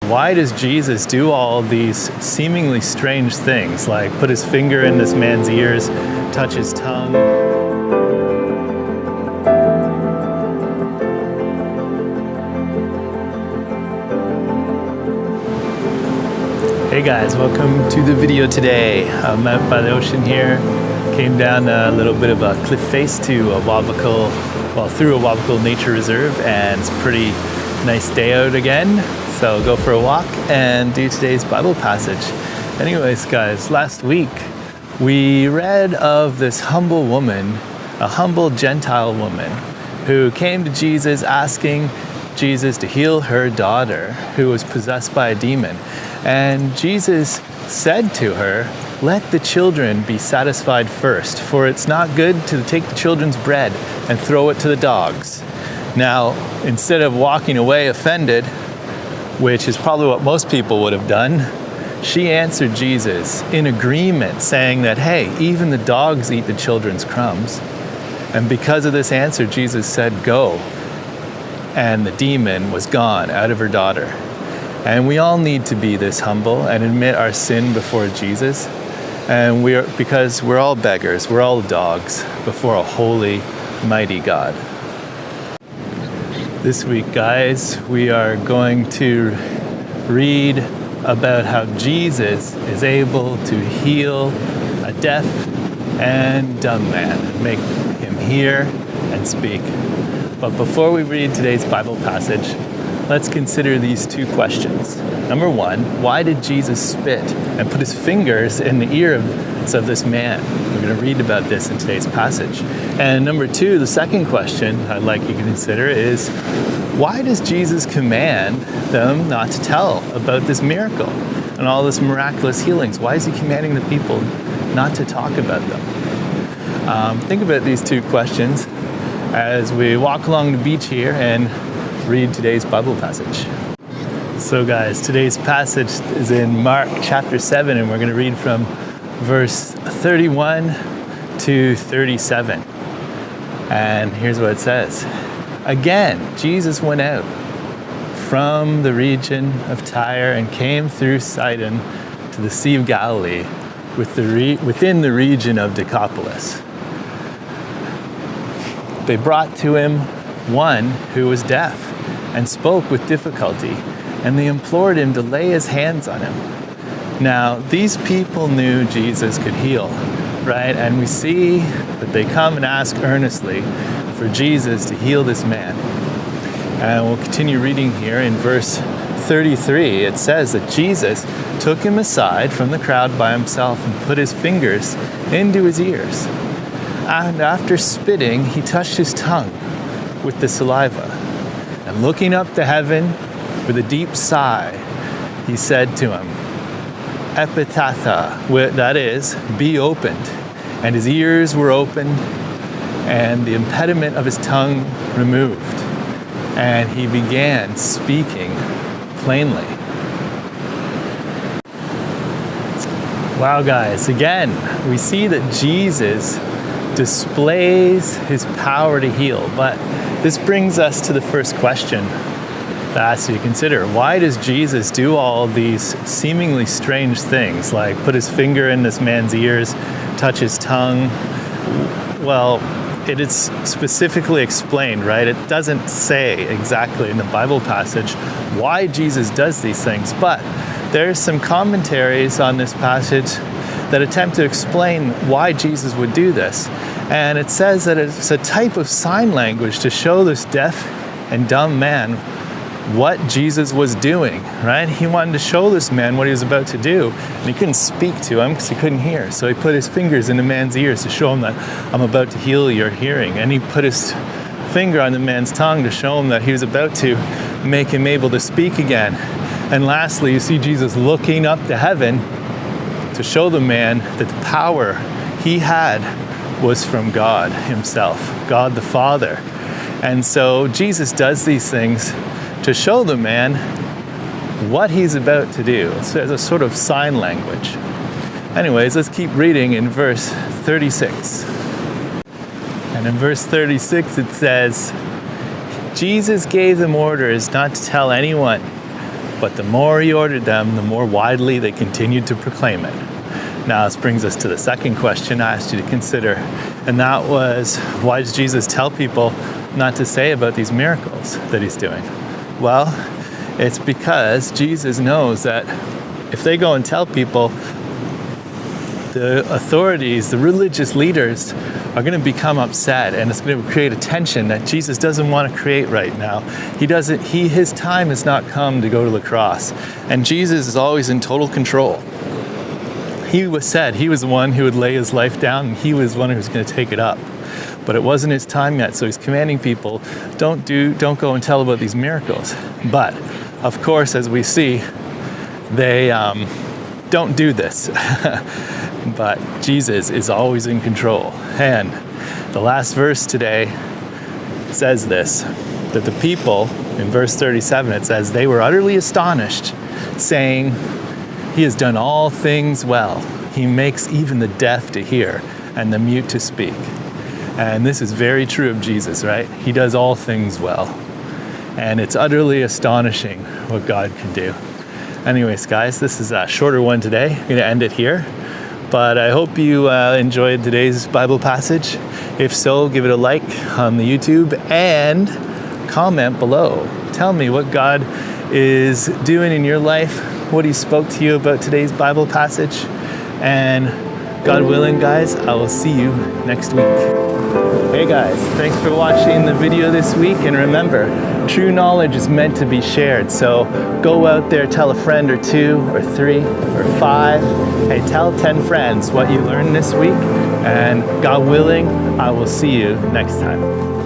Why does Jesus do all these seemingly strange things, like put his finger in this man's ears, touch his tongue? Hey guys, welcome to the video today. I'm out by the ocean here. Came down a little bit of a cliff face to a through a Wabaco Nature Reserve, and it's a pretty nice day out again. So go for a walk and do today's Bible passage. Anyways, guys, last week we read of this humble woman, a humble Gentile woman, who came to Jesus asking Jesus to heal her daughter who was possessed by a demon. And Jesus said to her, "Let the children be satisfied first, for it's not good to take the children's bread and throw it to the dogs." Now, instead of walking away offended, which is probably what most people would have done, she answered Jesus in agreement, saying that, hey, even the dogs eat the children's crumbs. And because of this answer, Jesus said, "Go." And the demon was gone out of her daughter. And we all need to be this humble and admit our sin before Jesus. And because we're all beggars, we're all dogs before a holy, mighty God. This week, guys, we are going to read about how Jesus is able to heal a deaf and dumb man, make him hear and speak. But before we read today's Bible passage, let's consider these two questions. Number one, why did Jesus spit and put his fingers in the ears of this man? We're going to read about this in today's passage. And number two, the second question I'd like you to consider is, why does Jesus command them not to tell about this miracle and all this miraculous healings? Why is he commanding the people not to talk about them? Think about these two questions as we walk along the beach here and read today's Bible passage. So guys, today's passage is in Mark chapter 7, and we're going to read from verse 31 to 37. And here's what it says. Again, Jesus went out from the region of Tyre and came through Sidon to the Sea of Galilee within the region of Decapolis. They brought to him one who was deaf and spoke with difficulty, and they implored him to lay his hands on him. Now, these people knew Jesus could heal, right? And we see that they come and ask earnestly for Jesus to heal this man. And we'll continue reading here in verse 33. It says that Jesus took him aside from the crowd by himself and put his fingers into his ears. And after spitting, he touched his tongue with the saliva. And looking up to heaven with a deep sigh, he said to him, "Ephphatha," that is, be opened. And his ears were opened, and the impediment of his tongue removed. And he began speaking plainly. Wow, guys, again, we see that Jesus displays his power to heal. But this brings us to the first question that I ask you to consider. Why does Jesus do all these seemingly strange things, like put his finger in this man's ears, touch his tongue? Well, it is specifically explained, right? It doesn't say exactly in the Bible passage why Jesus does these things, but there's some commentaries on this passage that attempt to explain why Jesus would do this. And it says that it's a type of sign language to show this deaf and dumb man what Jesus was doing, right? He wanted to show this man what he was about to do, and he couldn't speak to him because he couldn't hear. So he put his fingers in the man's ears to show him that I'm about to heal your hearing. And he put his finger on the man's tongue to show him that he was about to make him able to speak again. And lastly, you see Jesus looking up to heaven to show the man that the power he had was from God himself, God the Father. And so Jesus does these things to show the man what he's about to do. So it's a sort of sign language. Anyways, let's keep reading in verse 36. And in verse 36 it says, Jesus gave them orders not to tell anyone But the more he ordered them, the more widely they continued to proclaim it. Now, this brings us to the second question I asked you to consider, and that was, why does Jesus tell people not to say about these miracles that he's doing? Well, it's because Jesus knows that if they go and tell people, the authorities, the religious leaders, are going to become upset, and it's going to create a tension that Jesus doesn't want to create right now. His time has not come to go to the cross, and Jesus is always in total control. He was the one who would lay his life down, and he was the one who was going to take it up. But it wasn't his time yet, so he's commanding people, don't go and tell about these miracles. But of course, as we see, they don't do this. But Jesus is always in control. And the last verse today says this, that the people, in verse 37, it says, they were utterly astonished, saying, he has done all things well. He makes even the deaf to hear and the mute to speak. And this is very true of Jesus, right? He does all things well. And it's utterly astonishing what God can do. Anyways, guys, this is a shorter one today. I'm going to end it here. But I hope you enjoyed today's Bible passage. If so, give it a like on the YouTube and comment below. Tell me what God is doing in your life, what he spoke to you about today's Bible passage. And God willing, guys, I will see you next week. Hey guys, thanks for watching the video this week. And remember, true knowledge is meant to be shared. So go out there, tell a friend or 2 or 3 or 5. Hey, tell 10 friends what you learned this week. And God willing, I will see you next time.